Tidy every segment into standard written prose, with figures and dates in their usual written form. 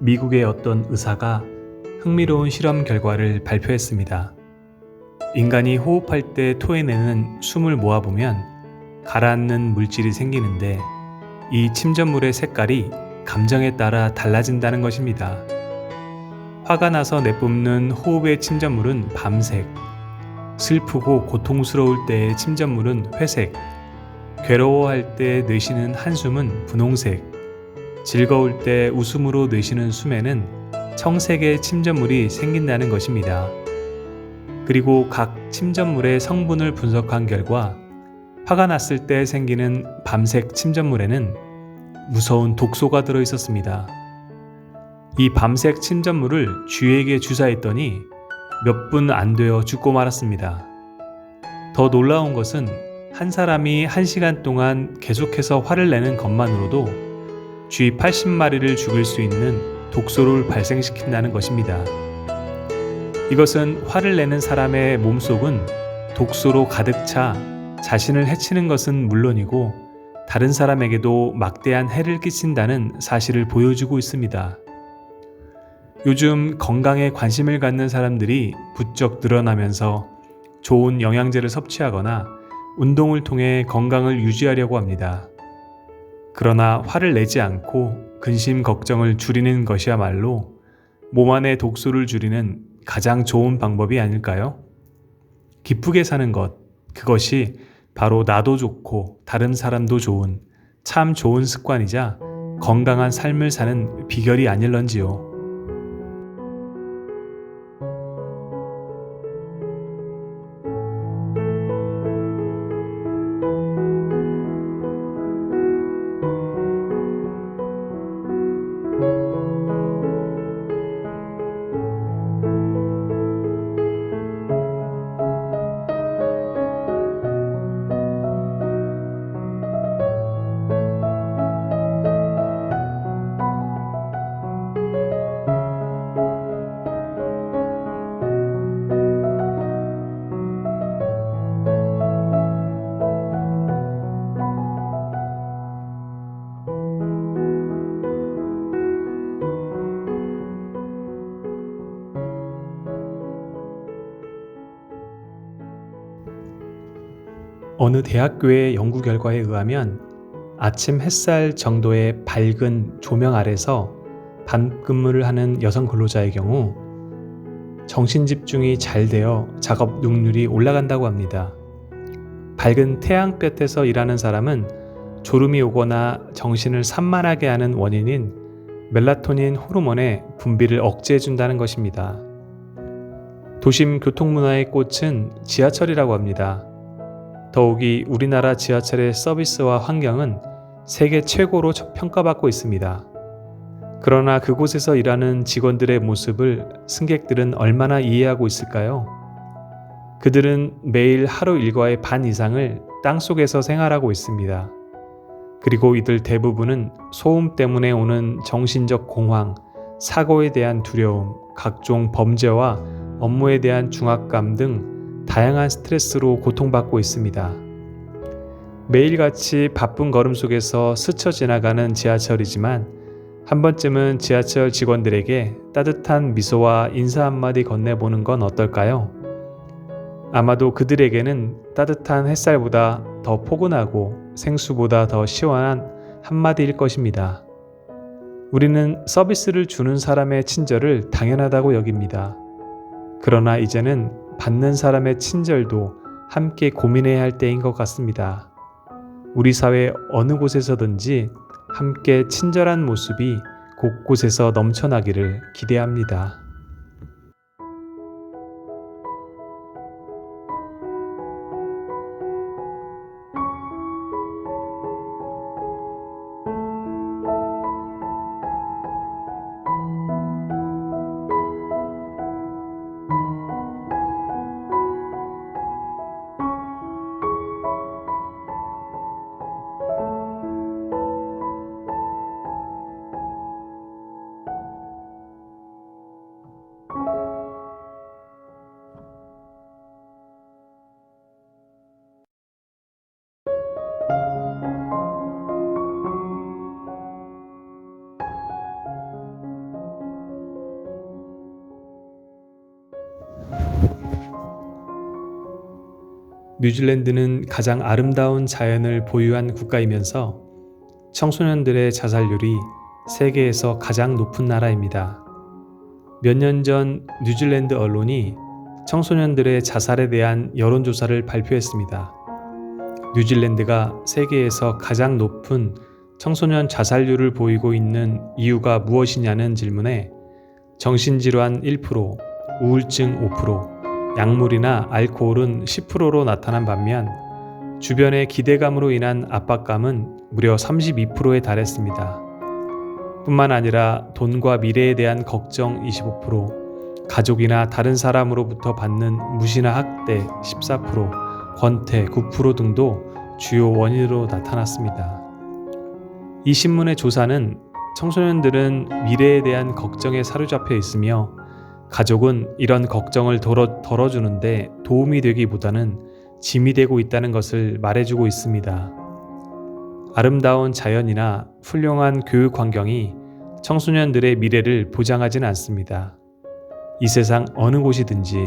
미국의 어떤 의사가 흥미로운 실험 결과를 발표했습니다. 인간이 호흡할 때 토해내는 숨을 모아보면 가라앉는 물질이 생기는데 이 침전물의 색깔이 감정에 따라 달라진다는 것입니다. 화가 나서 내뿜는 호흡의 침전물은 밤색, 슬프고 고통스러울 때의 침전물은 회색, 괴로워할 때 내쉬는 한숨은 분홍색, 즐거울 때 웃음으로 내쉬는 숨에는 청색의 침전물이 생긴다는 것입니다. 그리고 각 침전물의 성분을 분석한 결과 화가 났을 때 생기는 밤색 침전물에는 무서운 독소가 들어 있었습니다. 이 밤색 침전물을 쥐에게 주사했더니 몇 분 안 되어 죽고 말았습니다. 더 놀라운 것은 한 사람이 1시간 동안 계속해서 화를 내는 것만으로도 쥐 80마리를 죽일 수 있는 독소를 발생시킨다는 것입니다. 이것은 화를 내는 사람의 몸속은 독소로 가득 차 자신을 해치는 것은 물론이고 다른 사람에게도 막대한 해를 끼친다는 사실을 보여주고 있습니다. 요즘 건강에 관심을 갖는 사람들이 부쩍 늘어나면서 좋은 영양제를 섭취하거나 운동을 통해 건강을 유지하려고 합니다. 그러나 화를 내지 않고 근심 걱정을 줄이는 것이야말로 몸 안의 독소를 줄이는 가장 좋은 방법이 아닐까요? 기쁘게 사는 것, 그것이 바로 나도 좋고 다른 사람도 좋은 참 좋은 습관이자 건강한 삶을 사는 비결이 아닐런지요. 어느 대학교의 연구 결과에 의하면 아침 햇살 정도의 밝은 조명 아래서 밤근무를 하는 여성 근로자의 경우 정신 집중이 잘 되어 작업 능률이 올라간다고 합니다. 밝은 태양볕에서 일하는 사람은 졸음이 오거나 정신을 산만하게 하는 원인인 멜라토닌 호르몬의 분비를 억제해준다는 것입니다. 도심 교통문화의 꽃은 지하철이라고 합니다. 더욱이 우리나라 지하철의 서비스와 환경은 세계 최고로 평가받고 있습니다. 그러나 그곳에서 일하는 직원들의 모습을 승객들은 얼마나 이해하고 있을까요? 그들은 매일 하루 일과의 반 이상을 땅속에서 생활하고 있습니다. 그리고 이들 대부분은 소음 때문에 오는 정신적 공황, 사고에 대한 두려움, 각종 범죄와 업무에 대한 중압감 등 다양한 스트레스로 고통받고 있습니다. 매일같이 바쁜 걸음 속에서 스쳐 지나가는 지하철이지만 한 번쯤은 지하철 직원들에게 따뜻한 미소와 인사 한마디 건네보는 건 어떨까요? 아마도 그들에게는 따뜻한 햇살보다 더 포근하고 생수보다 더 시원한 한마디일 것입니다. 우리는 서비스를 주는 사람의 친절을 당연하다고 여깁니다. 그러나 이제는 받는 사람의 친절도 함께 고민해야 할 때인 것 같습니다. 우리 사회 어느 곳에서든지 함께 친절한 모습이 곳곳에서 넘쳐나기를 기대합니다. 뉴질랜드는 가장 아름다운 자연을 보유한 국가이면서 청소년들의 자살률이 세계에서 가장 높은 나라입니다. 몇 년 전 뉴질랜드 언론이 청소년들의 자살에 대한 여론조사를 발표했습니다. 뉴질랜드가 세계에서 가장 높은 청소년 자살률을 보이고 있는 이유가 무엇이냐는 질문에 정신질환 1%, 우울증 5%, 약물이나 알코올은 10%로 나타난 반면 주변의 기대감으로 인한 압박감은 무려 32%에 달했습니다. 뿐만 아니라 돈과 미래에 대한 걱정 25%, 가족이나 다른 사람으로부터 받는 무시나 학대 14%, 권태 9% 등도 주요 원인으로 나타났습니다. 이 신문의 조사는 청소년들은 미래에 대한 걱정에 사로잡혀 있으며 가족은 이런 걱정을 덜어주는데 도움이 되기보다는 짐이 되고 있다는 것을 말해주고 있습니다. 아름다운 자연이나 훌륭한 교육 환경이 청소년들의 미래를 보장하지는 않습니다. 이 세상 어느 곳이든지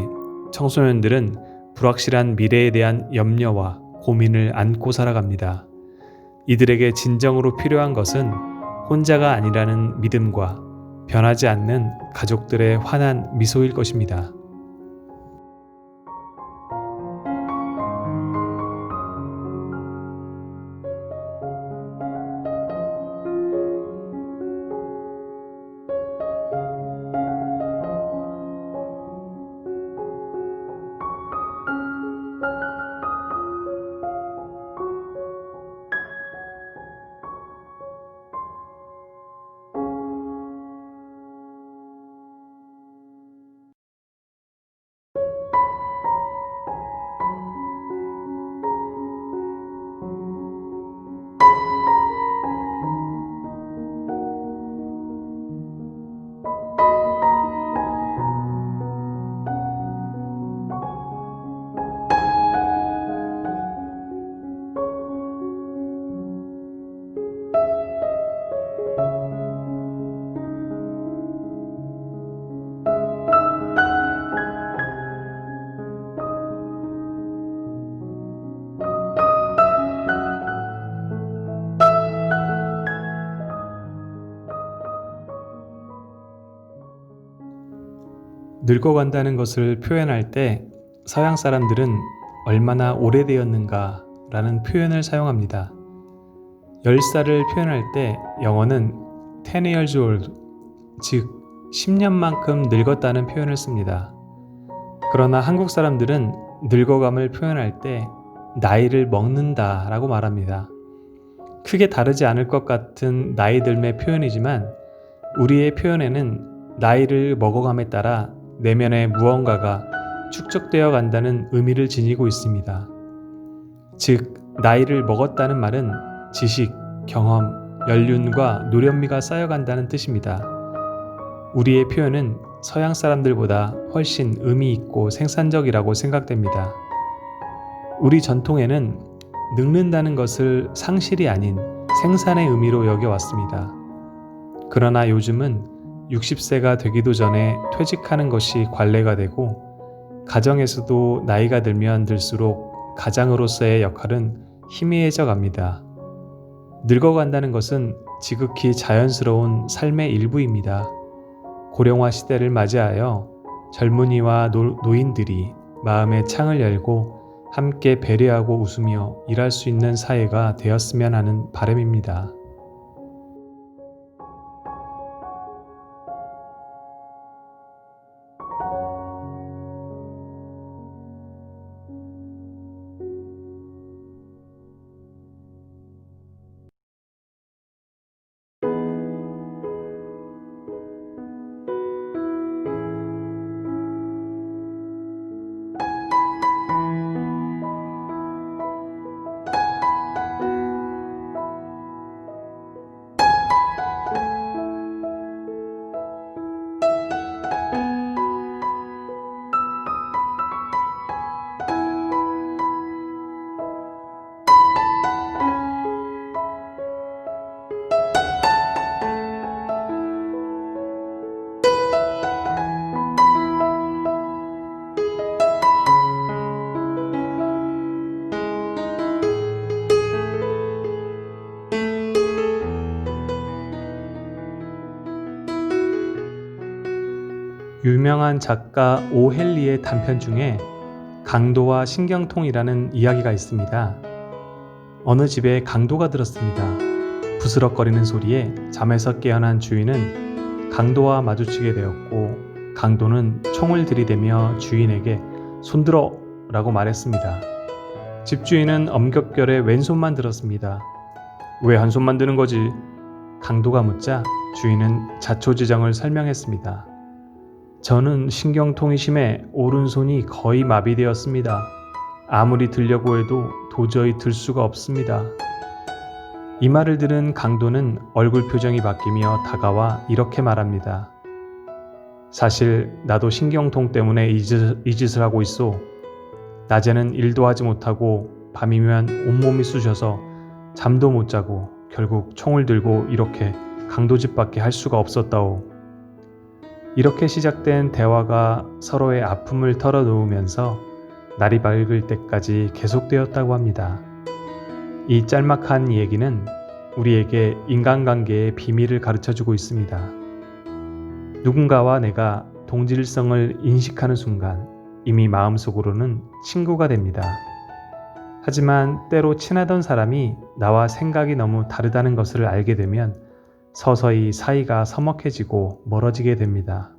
청소년들은 불확실한 미래에 대한 염려와 고민을 안고 살아갑니다. 이들에게 진정으로 필요한 것은 혼자가 아니라는 믿음과 변하지 않는 가족들의 환한 미소일 것입니다. 늙어간다는 것을 표현할 때 서양 사람들은 얼마나 오래되었는가 라는 표현을 사용합니다. 10살을 표현할 때 영어는 10 years old, 즉 10년만큼 늙었다는 표현을 씁니다. 그러나 한국 사람들은 늙어감을 표현할 때 나이를 먹는다 라고 말합니다. 크게 다르지 않을 것 같은 나이 들매 표현이지만 우리의 표현에는 나이를 먹어감에 따라 내면의 무언가가 축적되어 간다는 의미를 지니고 있습니다. 즉, 나이를 먹었다는 말은 지식, 경험, 연륜과 노련미가 쌓여간다는 뜻입니다. 우리의 표현은 서양 사람들보다 훨씬 의미 있고 생산적이라고 생각됩니다. 우리 전통에는 늙는다는 것을 상실이 아닌 생산의 의미로 여겨왔습니다. 그러나 요즘은 60세가 되기도 전에 퇴직하는 것이 관례가 되고 가정에서도 나이가 들면 들수록 가장으로서의 역할은 희미해져 갑니다. 늙어간다는 것은 지극히 자연스러운 삶의 일부입니다. 고령화 시대를 맞이하여 젊은이와 노인들이 마음의 창을 열고 함께 배려하고 웃으며 일할 수 있는 사회가 되었으면 하는 바람입니다. 유명한 작가 오헬리의 단편 중에 강도와 신경통이라는 이야기가 있습니다. 어느 집에 강도가 들었습니다. 부스럭거리는 소리에 잠에서 깨어난 주인은 강도와 마주치게 되었고, 강도는 총을 들이대며 주인에게 "손들어! 라고 말했습니다. 집주인은 엄격결에 왼손만 들었습니다. "왜 한 손만 드는 거지?" 강도가 묻자 주인은 자초지정을 설명했습니다. "저는 신경통이 심해 오른손이 거의 마비되었습니다. 아무리 들려고 해도 도저히 들 수가 없습니다." 이 말을 들은 강도는 얼굴 표정이 바뀌며 다가와 이렇게 말합니다. "사실 나도 신경통 때문에 이 짓을 하고 있어. 낮에는 일도 하지 못하고 밤이면 온몸이 쑤셔서 잠도 못 자고 결국 총을 들고 이렇게 강도짓밖에 할 수가 없었다오." 이렇게 시작된 대화가 서로의 아픔을 털어놓으면서 날이 밝을 때까지 계속되었다고 합니다. 이 짤막한 얘기는 우리에게 인간관계의 비밀을 가르쳐주고 있습니다. 누군가와 내가 동질성을 인식하는 순간 이미 마음속으로는 친구가 됩니다. 하지만 때로 친하던 사람이 나와 생각이 너무 다르다는 것을 알게 되면 서서히 사이가 서먹해지고 멀어지게 됩니다.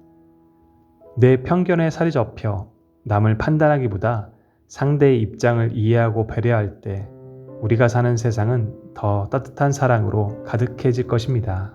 내 편견에 살이 접혀 남을 판단하기보다 상대의 입장을 이해하고 배려할 때 우리가 사는 세상은 더 따뜻한 사랑으로 가득해질 것입니다.